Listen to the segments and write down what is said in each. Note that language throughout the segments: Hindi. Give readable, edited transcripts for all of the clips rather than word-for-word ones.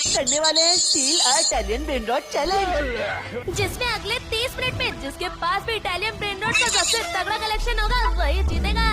करने वाले हैं still Italian brain rot challenge, जिसमें अगले 30 मिनट में जिसके पास भी इटालियन ब्रेन रॉट का सबसे तगड़ा कलेक्शन होगा वही जीतेगा।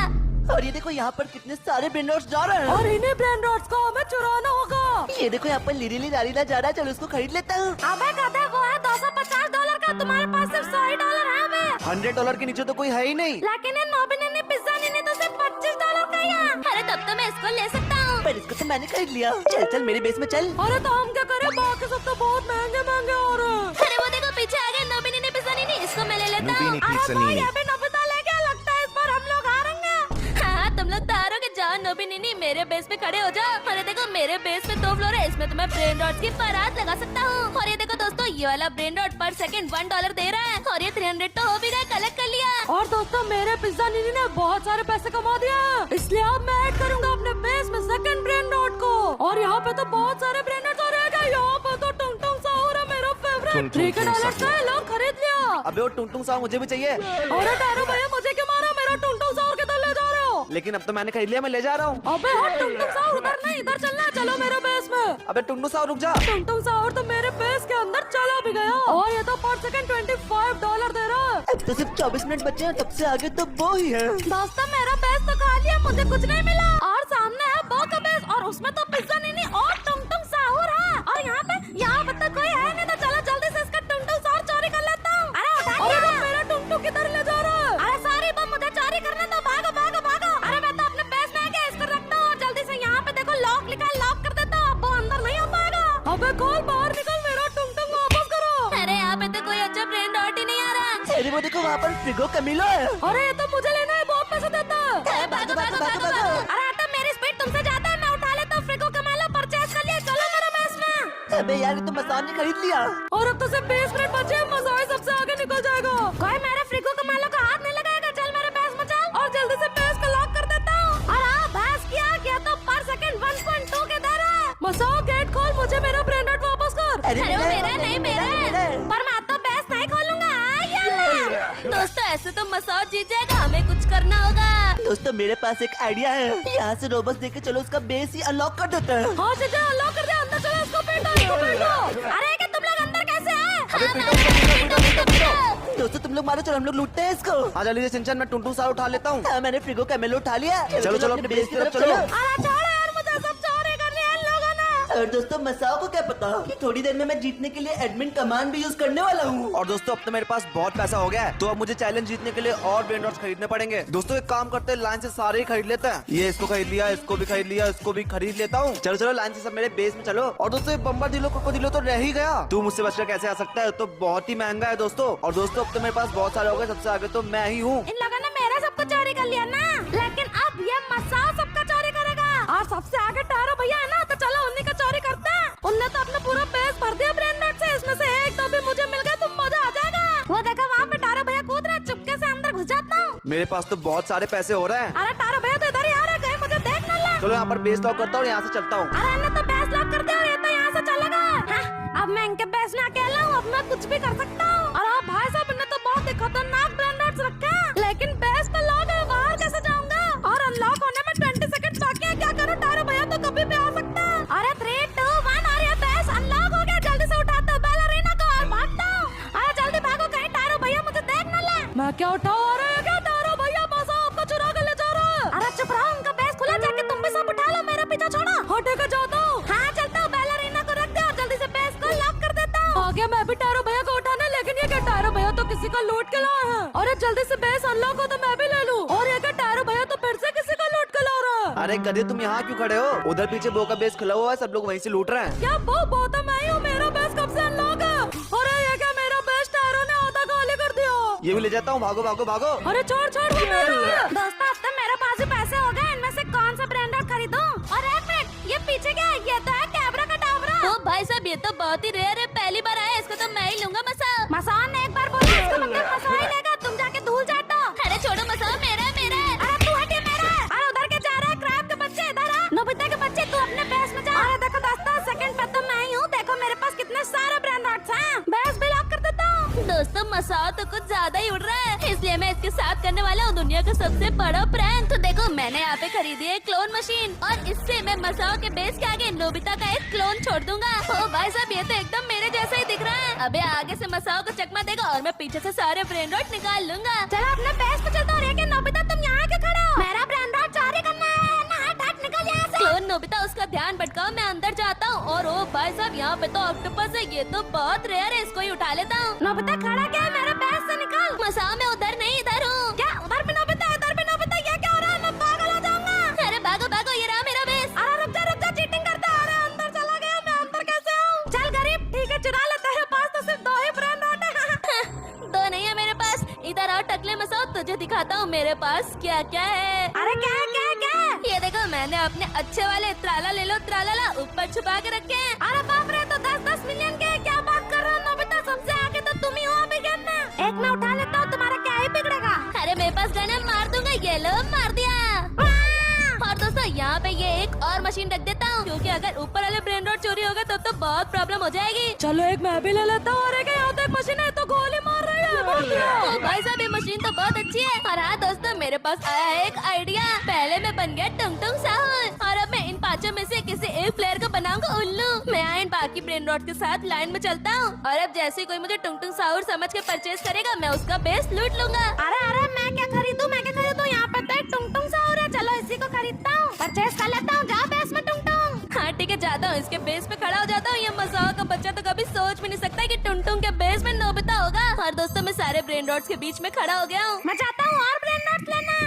और ये देखो यहाँ पर कितने सारे ब्रेन रॉट्स जा रहे हैं और इन्हीं ब्रेन रॉट्स को हमें चुराना होगा। ये देखो यहाँ पर लिरिली लारीला जा रहा है, चलो उसको खरीद लेता हूँ। अबे गधा, वो है $250 का, तुम्हारे पास सिर्फ $100 है। अबे $100 के नीचे तो कोई है ही नहीं। लेकिन इन नोबिन ने पिज्जा ने तो सिर्फ $25 का ही है। अरे तब तो मैं इसको ले सकता हूँ। पर इसको तो मैंने खरीद लिया। चल चल मेरे बेस में चल। अरे तो हम क्या करें, बाकी सब तो बहुत महंगे महंगे हो रहे हैं। अरे वो देखो पीछे आ गए नोबिन ने पिज्जा नहीं, इसको मैं ले लेता हूँ। Nobini Pizzanini। अबे नोबिता ले क्या लगता है इस बार हम लोग हारेंगे। हाँ तुम लोग तो हारोगे, जाओ नोबिनी मेरे बेस पे खड़े हो जाओ। अरे देखो मेरे बेस में 2 फ्लोर है, इसमें तुम्हें ब्रेन रॉट की बारात लगा सकता हूँ। और ये देखो दोस्तों, ये वाला ब्रेन रॉट पर सेकंड $1 दे रहा है और ये 300 तो हो भी गए, कलेक्ट कर लिया। और दोस्तों मेरे पिज्जा नीनी ने बहुत सारे पैसे कमा दिए हैं, इसलिए अब मैं ऐड करूंगा अपने बेस में सेकंड ब्रेन रॉट को। और यहाँ पे तो बहुत सारे ब्रेन रॉट हो रहेगा। यहाँ पे तो टुंग टुंग साहू है मेरा फेवरेट, $3 का है, लोग खरीद लिया। अबे वो टुंग साहब मुझे भी चाहिए। अरे टैरो भैया मुझे क्यों मारा, मेरा टुंग टुंग साहू किधर ले जा रहे हो? लेकिन अब तो मैंने खरीद लिया, मैं ले जा रहा हूँ। अबे हट टुंग टुंग साहू, उधर नहीं इधर चलना है, चलो मेरे बेस में। अबे टुंग साहब रुक जा। टुंग टुंग साहू तो मेरे बेस के अंदर चला भी गया और ये तो पर सेकंड $25 दे रहा है। अब तो सिर्फ 24 मिनट बचे हैं, तब से आगे तो वो ही है। दोस्तों मेरा बेस तो खाली है, मुझे कुछ नहीं मिला। और सामने है बो का बेस और उसमें तो पिज्जा नहीं और टुंग साहूर है। और यहाँ पे तो कोई है नहीं, तो चलो जल्दी से इसका टुंग साहूर चोरी कर लेता हूँ। अरे उठा अरे लिया। वो मेरा टुंग टुंग किधर ले जा रहा है? अरे सॉरी बम, मुझे चोरी करना तो भागो भागो भागो। अरे मैं तो अपने बेस में गया, इसको रखता हूँ। जल्दी से यहाँ पे देखो लॉक लिखा है, लॉक कर देता हूँ। अब वो अंदर नहीं हो पाएगा। अबे खोल, बाहर निकल, मेरा टुंग टुंग वापस करो। अरे यहाँ पे तो कोई अच्छा ब्रेन रॉट ही नहीं आ रहा। अरे वो देखो वहाँ पर फ्रिगो कमीलो है। अरे ये तो मुझे लेना है, बहुत पैसे देता है। अरे भागो भागो भागो भागो। अरे तो मेरी स्पीड तुमसे ज्यादा है, मैं उठा लेता हूँ। फ्रिगो कमा लो, परचेज कर लिया, चलो मेरे बेस में। अबे यार ये तो मसान ने खरीद लिया। और अब तो सिर्फ 20 मिनट बचे हैं, मज़ा सबसे आगे निकल जाएगा। कोई मेरे फ्रिगो कमालो का हाथ नहीं लगाएगा। चल मेरे बेस में चल और जल्दी से बेस को लॉक कर देता हूँ। और हाँ बस किया गया तो पर सेकंड 1.2 के दर है। मसाओ गेट खोल, मुझे मेरा ब्रेन रॉट वापस कर। अरे वो मेरा नहीं, मेरा है। पर मैं तो बेस नहीं खोलूंगा। दोस्तों ऐसे तो मसाओ जीत जाएगा, हमें कुछ करना होगा। दोस्तों मेरे पास एक आइडिया है, यहाँ से रोबोट देके चलो उसका बेस ही अनलॉक कर देते हैं। हाँ चाचा अनलॉक कर दे, अंदर चलो, इसको पीटो, इसको पीटो। अरे क्या तुम लोग अंदर कैसे आए? दोस्तों तुम लोग मारो, चलो हम लोग लूटते हैं इसको। हाँ जल्दी से सिंचन, मैं टुंटू सारा उठा लेता हूँ। हाँ, मैंने फ्रिगो कैमेलो उठा लिया। चलो चलो अपने बेस की तरफ चलो। अरे छोड़ो यार, मुझे सब चोरी कर लिया इन लोगों ने। और दोस्तों मसाओ को क्या पता कि थोड़ी देर में मैं जीतने के लिए एडमिन कमांड भी यूज करने वाला हूँ। और दोस्तों अब तो मेरे पास बहुत पैसा हो गया है, तो अब मुझे चैलेंज जीतने के लिए और ब्रेन रॉट्स खरीदने पड़ेंगे। दोस्तों एक काम करते हैं, लाइन से सारे ही खरीद लेते हैं। ये इसको खरीद लिया, इसको भी खरीद लिया, इसको भी खरीद लेता हूँ। चलो चलो लाइन से सब मेरे बेस में चलो। और दोस्तों बम्बर दिलो क्रोकोडिलो तो रह ही गया, तू मुझसे बचकर कैसे आ सकता है, तो बहुत ही महंगा है दोस्तों। और दोस्तों अब तो मेरे पास बहुत सारे हो गए, सबसे आगे तो मैं ही हूँ। इन लोगों ने मेरा सब कुछ चोरी कर लिया ना, लेकिन अब ये मसाओ सबका चोरी करेगा। और सबसे आगे टारो भैया है ना, तो चलो उन्हीं का चोरी करते हैं। उनने तो अपना पूरा बेस भर दिया ब्रेन रॉट से, इसमें से एक तो भी मुझे मिल गया तो मजा आ जाएगा। वो देखो वहाँ पे टारो भैया कूद रहा है, चुपके से अंदर घुस जाता हूँ। मेरे पास तो बहुत सारे पैसे हो रहे हैं। अरे टारो भैया तो इधर ही आ रहा है, कहीं मुझे देख न ले। चलो यहाँ पर बेस लॉक करता हूँ, यहाँ से चलता हूँ। अरे इन्हें तो बेस लॉक कर दिया और ये तो यहाँ से चलेगा। हाँ, अब मैं इनके बेस में अकेला हूँ, अब मैं कुछ भी कर सकता हूँ। और आप भाई साहब ने तो बहुत ही खतरनाक ब्रेन रॉट्स रखे हैं, लेकिन बेस तो लॉक है, बाहर कैसे जाऊंगा? और अनलॉक होने में 20 सेकंड बाकी है, क्या करूँ? टारो भैया तो कभी भी आ सकता है। अरे 3, 2, 1 और ये बेस अनलॉक हो गया। जल्दी से उठाता हूँ बैलरीना को और भागता हूँ। अरे जल्दी भागो, कहीं टारो भैया मुझे देख न ले। मैं क्या उठाओ? अरे क्या टारो भैया मसाओ आपको चुरा कर ले जा रहा है। अरे चुप रहो, उनका बेस खुला, जाके तुम भी सब उठा लो, मेरा पीछा छोड़ो। हटे के जाता हूँ। हाँ चलता हूँ, बैलरीना को रख दे और जल्दी से बेस को लॉक कर देता हूँ। आगे मैं भी टारो भैया को उठाने, लेकिन ये क्या टारो भैया तो किसी का लूट के लाए हैं। अरे जल्दी से बेस अनलॉक हो तो मैं भी ले लूं। और ये क्या टारो भैया तो फिर से किसी का लूट के ला रहा है। अरे गधे तुम यहाँ क्यों खड़े हो? उधर पीछे बो का बेस खुला हुआ है, सब लोग वहीं से लूट रहे हैं। क्या वो तो मैं ही हूँ, मेरा बेस कब से अनलॉक है? अरे ये क्या मेरा बेस टारो ने आधा खाली कर दिया। ये भी ले जाता हूँ, भागो भागो भागो। अरे छोड़ छोड़, वो मेरा है। दोस्तों अब तो मेरे पास भी पैसे हो गए, इनमें से कौन सा ब्रांड खरीदूं? और एक मिनट, ये पीछे क्या है? ये तो है कैबरा का टावरा। ओ भाई साहब ये तो बहुत ही रेयर है, पहली बार आया, इसको तो मैं ही लूंगा। मसान ने एक बार बोला, इसका मतलब मसान ही लेगा। तुम जाके धूल चाटो। अरे छोड़ो मसाओ, मेरा है मेरा है। अरे तू हट, ये मेरा है। अरे उधर के जा रहा है क्रैब के बच्चे, इधर आ। नोबिता के बच्चे तू अपने बेस में जा। अरे देखो दोस्तों, सेकंड पे तो मैं ही हूँ। देखो मेरे पास कितने सारे ब्रांड रॉट्स हैं, बेस भी लॉक कर देता हूँ। दोस्तों मसाओ तो कुछ ज्यादा ही उड़ रहा है, इसलिए मैं इसके साथ करने वाला हूँ दुनिया का सबसे बड़ा प्रैंक। तो देखो मैंने यहाँ पे खरीदी है क्लोन मशीन और इससे मैं मसाओ के बेस के आगे नोबिता का एक क्लोन छोड़ दूंगा। ओ भाई साहब ये तो एकदम मेरे जैसा ही दिख रहा है। अबे आगे से मसाओ को चकमा देगा और मैं पीछे से सारे ब्रेन रॉट निकाल लूंगा। चलो अपने बेस पे चलता हूँ। नोबिता तुम यहाँ क्यों खड़े हो? मेरा ब्रेन रॉट चोरी करना है ना, हट निकल यहाँ से। क्लोन नोबिता उसका ध्यान भटकाओ, मैं अंदर जाता हूँ। और ओ भाई साहब यहाँ पे तो ऑक्टोपस है, ये तो बहुत रेयर है, इसको ही उठा लेता हूँ। नोबिता खड़ा क्या है? मेरे बेस से निकल। मसाओ मैं उधर नहीं इधर हूँ। क्या उधर पे नोबिता, इधर पे नोबिता? ये क्या हो रहा है? मैं पागल हो जाऊंगा। अरे भागो भागो, ये रहा मेरा बेस। अरे रुक जा चीटिंग करता है। अरे अंदर चला गया, मैं अंदर कैसे आऊँ? चल गरीब ठीक है चुरा ले, तेरे पास तो सिर्फ 2 ही ब्रेन रॉट है। 2 नहीं है मेरे पास। इधर आओ टकले मसाओ, तुझे दिखाता हूँ मेरे पास क्या क्या है। अरे क्या ये देखो मैंने अपने अच्छे वाले त्राला ले लो त्राला ऊपर छुपा के रखे हैं। अरे बाप रे, तो 10-10 मिलियन के क्या बात कर रहे हो नोबिता? सबसे आगे तो तुम ही हो अभी गेम में। एक मैं उठा लेता हूँ, तुम्हारा क्या ही बिगड़ेगा। अरे मेरे पास गन है, मार दूंगा। ये लो मार दिया। और दोस्तों यहाँ पे ये एक और मशीन रख देता हूँ, क्योंकि अगर ऊपर वाले ब्रेन रॉट चोरी होगा तो बहुत प्रॉब्लम हो जाएगी। चलो एक मैं भी ले लेता हूँ। अरे यहाँ तो एक मशीन है, तो गोली मार रही है। ओ भाई साहब ये मशीन तो बहुत अच्छी है। और हाँ दोस्तों मेरे पास आया है एक आइडिया। पहले मैं बन गया टुंगटुंग साहुर और अब मैं इन 5 में से किसी एक प्लेयर को बनाऊंगा उल्लू। मैं इन बाकी ब्रेन रॉट के साथ लाइन में चलता हूँ और अब जैसे कोई मुझे टुंगटुंग साहुर समझ के परचेज करेगा मैं उसका बेस लूट लूंगा। अरे मैं क्या खरीदूं? यहाँ पे तो एक टुंगटुंग साहुर है, चलो इसी को खरीदता हूँ, परचेज कर लेता हूँ। जाओ बेस में टुंगटुंग। हाँ ठीक है जाता हूँ, इसके बेस पे खड़ा हो जाता हूँ। ये मसाओ का बच्चा तो कभी सोच भी नहीं सकता कि टुंगटुंग के बेस में नोबिता होगा। और दोस्तों मैं सारे ब्रेन रॉट्स के बीच में खड़ा हो गया हूँ। मैं चाहता हूँ और ब्रेन रॉट्स लेना।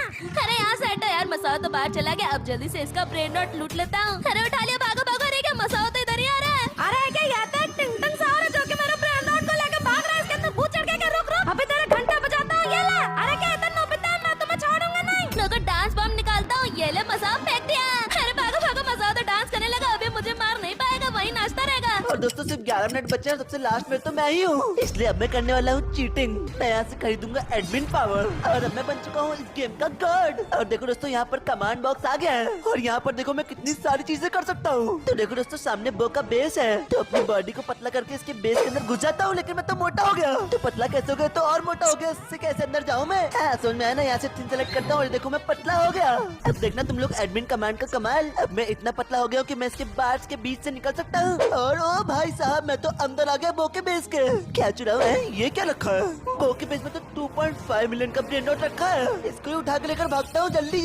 अरे यहाँ से हटो यार, मसाओ तो बाहर चला गया। अब जल्दी से इसका ब्रेन रॉट लूट लेता हूँ। अरे उठा लिया, भागो भागो। अरे क्या मसाओ तो इधर ही आ रहा है। अरे क्या यहाँ तो एक टुंगटुंग साहुर है जो कि मेरे ब्रेन रॉट को लेकर भाग रहा है। इसके अंदर भूत चढ़ गया। रुक अभी तेरा घंटा बजाता हूँ। ये ले। अरे क्या इधर नोबिता, मैं तुम्हें छोड़ूंगा नहीं। लोगों डांस बम निकालता हूँ। ये ले मसाओ फेंक दिया। अरे भागो मसाओ तो डांस करने लगा, अभी मुझे मार नहीं पाएगा, वही नाचता रहेगा। और दोस्तों सिर्फ 11 मिनट बचे हैं, सबसे लास्ट में तो मैं ही हूँ, इसलिए अब मैं करने वाला हूँ चीटिंग। मैं यहाँ से खरीदूंगा एडमिन पावर और अब मैं बन चुका हूँ इस गेम का गॉड। और देखो दोस्तों यहाँ पर कमांड बॉक्स आ गया है और यहाँ पर देखो मैं कितनी सारी चीजें कर सकता हूँ। तो देखो दोस्तों सामने बो का बेस है, तो अपनी बॉडी को पतला करके इसके बेस के अंदर घुस जाता हूँ। लेकिन मैं तो मोटा हो गया, तो पतला कैसे हो गया? तो और मोटा हो गया, इससे कैसे अंदर जाऊँ मैं? समझ में आया ना? यहाँ से 3 सेलेक्ट करता हूँ और देखो मैं पतला हो गया। अब देखना तुम लोग एडमिन कमांड का कमाल। अब मैं इतना पतला हो गया हूँ कि मैं इसके बार्स के बीच से निकल सकता हूँ। और ओ भाई साहब मैं तो अंदर आ गया बो के बेस के। क्या चुराव है? ये क्या रखा है? बो के बेस में तो 2.5 मिलियन का ब्रेन रॉट रखा है। इसको ही उठा के लेकर भागता हूँ जल्दी।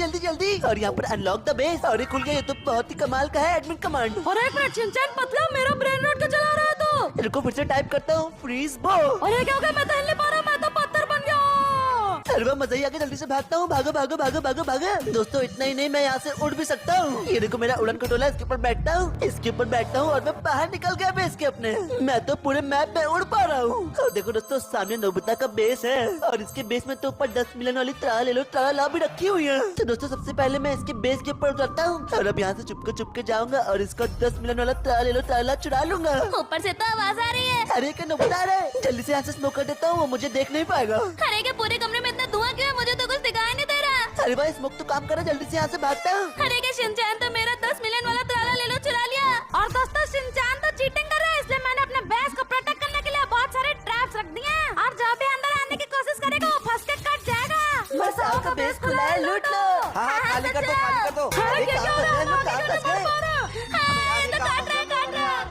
और यहाँ पर अनलॉक द बेस। और ये खुल गया। ये तो बहुत ही कमाल का है एडमिन कमांड। और एक मिनट चिंचैन पतला मेरा ब्रेन रॉट को चला रहा है तो। इनको फिर से टाइप करता हूँ फ्रीज बो। और ये क्या हो गया? मैं तो हिल नहीं पा रहा, मैं तो पत्थर बन गया। अरे मजा ही आ गया, जल्दी से भागता हूँ। भागो। दोस्तों इतना ही नहीं, मैं यहाँ से उड़ भी सकता हूँ। ये देखो मेरा उड़न खटोला, इसके ऊपर बैठता हूँ और मैं बाहर निकल गया बेस के अपने। मैं तो पूरे मैप में उड़ पा रहा हूँ। और देखो दोस्तों सामने नोबिता का बेस है और इसके बेस में तो ऊपर 10 मिलियन वाली त्राला भी रखी हुई है। तो दोस्तों सबसे पहले मैं इसके बेस के ऊपर उतरता हूँ और अब यहाँ से चुपके जाऊंगा और इसका 10 मिलियन वाला त्राला चुरा लूंगा। ऊपर से तो आवाज आ रही है। अरे क्या नोबिता आ रहा है? जल्दी से यहाँ से स्मोक कर देता हूँ, वो मुझे देख नहीं पाएगा। अरे क्या पूरे कमरे में इतना धुआं क्यों है? मुझे तो कुछ दिखाई नहीं दे रहा। अरे भाई स्मोक तो काम कर रहा है, जल्दी से यहाँ से भागता हूँ। अरे क्या शिनचैन तो मेरा 10 मिलियन वाला त्राला ले लो चुरा लिया। और दोस्तों शिनचैन तो चीटिंग कर रहा है, इसलिए मैंने अपने बेस को प्रोटेक्ट करने के लिए बहुत सारे ट्रैप्स रख दिए हैं। और जो भी अंदर आने की कोशिश करेगा वो फंस के कट जाएगा। मसाओ का बेस खुला है, लूट लो। हाँ खाली कर दो। अरे क्या कहाँ हो रहा है? फंस गए? काट रहा है।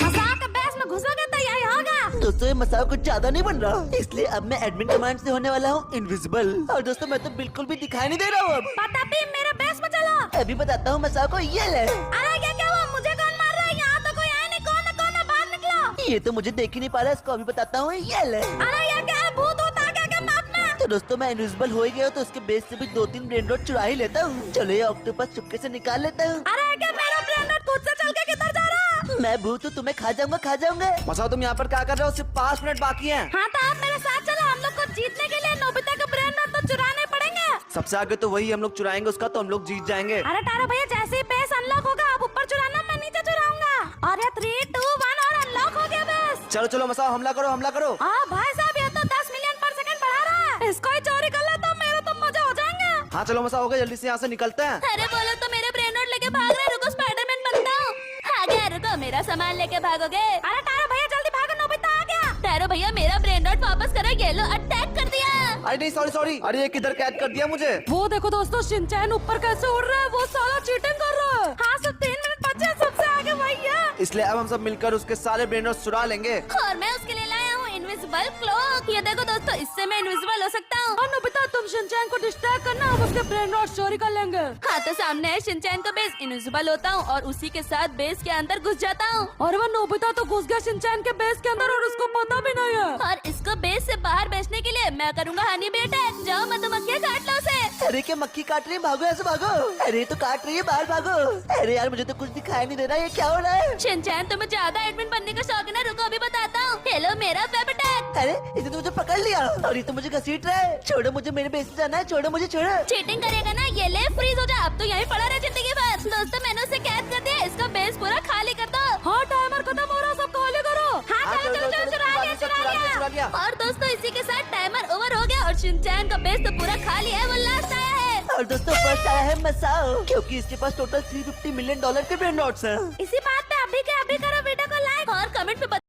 मसाओ के बेस में घुसोगे तो यही होगा। दोस्तों ये मसाओ कुछ ज्यादा नहीं बन रहा, इसलिए अब मैं एडमिन कमांड से होने वाला हूँ इनविजिबल। और दोस्तों मैं तो बिल्कुल भी दिखाई नहीं दे रहा हूँ अब। पता भी मेरे बेस में चलो। अभी बताता हूँ मसाओ को, ये ले। अरे क्या हुआ? मुझे कौन मार रहा है? यहाँ तो कोई है नहीं। कौन है? बाहर निकलो। ये तो मुझे देख ही नहीं पा रहा, इसको अभी बताता हूँ, ये ले। अरे ये क्या है? भूत आ गया क्या मैप में? तो दोस्तों मैं इनविजिबल हो ही गया हूँ, तो उसके बेस से भी 2-3 ब्रेन रॉट चुरा ही लेता हूँ। चलो ये ऑक्टोपस चुपके से निकाल लेता हूँ। अरे क्या मेरा ब्रेन रॉट खुद से चल के किधर जा रहा है? मैं भूत हूँ, तुम्हें खा जाऊंगा। मसाओ तुम यहाँ पर क्या कर रहे हो? सिर्फ 5 मिनट बाकी हैं। हाँ तो आप मेरे साथ चलो। हम लोग को जीतने के लिए नोबिता का ब्रेन रॉट तो चुराने पड़ेंगे। सबसे आगे तो वही हम लोग चुराएंगे उसका, तो हम लोग जीत जाएंगे। अरे तारा भैया जैसे ही बेस अनलॉक होगा आप ऊपर चुराना, मैं नीचे चुराऊंगा। और ये 3, 2, 1 और अनलॉक हो गया बेस। चलो मसाओ हमला करो। हाँ भाई साहब ये तो 10 मिलियन पर सेकंड बढ़ा रहा है। इसको ही चोरी कर ले तो मेरे तो मजा हो जाएंगे। हाँ चलो मसाओ हो गया, जल्दी से यहाँ से निकलते हैं। अरे बोलो तो मेरे ब्रेन रॉट लेके भाग रहे। रुको स्पाइडरमैन बनता हूँ। आ गया, रुको मेरा सामान लेके भागोगे। अरे तारा भैया जल्दी भागो, नोबिता आ गया। टैरो भैया मेरा ब्रेन रॉट वापस करो। ये लो अटैक कर अरे नहीं सॉरी, अरे ये किधर कैद कर दिया मुझे? वो देखो दोस्तों, शिनचैन ऊपर कैसे उड़ रहा है, वो साला चीटिंग कर रहा है। हाँ सब 3 मिनट बचे हैं, सबसे आगे वही है। इसलिए अब हम सब मिलकर उसके सारे ब्रेन रॉट्स चुरा लेंगे। और मैं उसके लिए लाया हूँ इनविजिबल क्लोक। ये देखो दोस्तों, इससे मैं इनविजिबल हो सकता हूँ। और नोबिता तुम शिनचैन को डिस्ट्रैक्ट करना, हम उसके ब्रेन रॉट चोरी कर लेंगे। हाँ तो सामने है शिनचैन का बेस। इनविजिबल होता हूँ और उसी के साथ बेस के अंदर घुस जाता हूँ। और वो नोबिता तो घुस गया शिनचैन के बेस के अंदर और उसको पता भी नहीं है। और इसको बेस से बाहर बेचने के लिए मैं करूँगा हनी बी अटैक। जाओ मधुमक्खियाँ काट लो उसे। अरे क्या मक्खी काट रही है? भागो ऐसे भागो। अरे तो काट रही है, बाहर भागो। अरे यार मुझे तो कुछ दिखाई नहीं दे रहा, ये क्या हो रहा है? शिनचैन तुम्हें ज्यादा एडमिन बनने का शौक है ना? रुको अभी बताता हूँ। हेलो मेरा वेब अटैक। अरे इसे तो मुझे पकड़ लिया और ये तो मुझे घसीट रहा है। छोड़ो मुझे, मेरे बेस में जाना है। छोड़ो मुझे, छोड़ो। चीटिंग करेगा ना? ये ले फ्रीज हो जा। अब तो यहीं पड़ा रहे जिंदगी भर। दोस्तों मैंने उसे कैद कर दिया, इसका बेस पूरा खाली कर दो। हाँ टाइमर खत्म हो रहा, सब खाली करो। हाँ चलो चलो चलो, चुरा लिया। और दोस्तों इसी के साथ टाइमर ओवर हो गया और शिनचैन का बेस तो पूरा खाली है। वो लास्ट आया है। और दोस्तों फर्स्ट आया है मसाओ, क्योंकि इसके पास टोटल $350 मिलियन के ब्रेन रॉट्स हैं। इसी बात पे अभी के अभी करो वीडियो को लाइक और कमेंट पे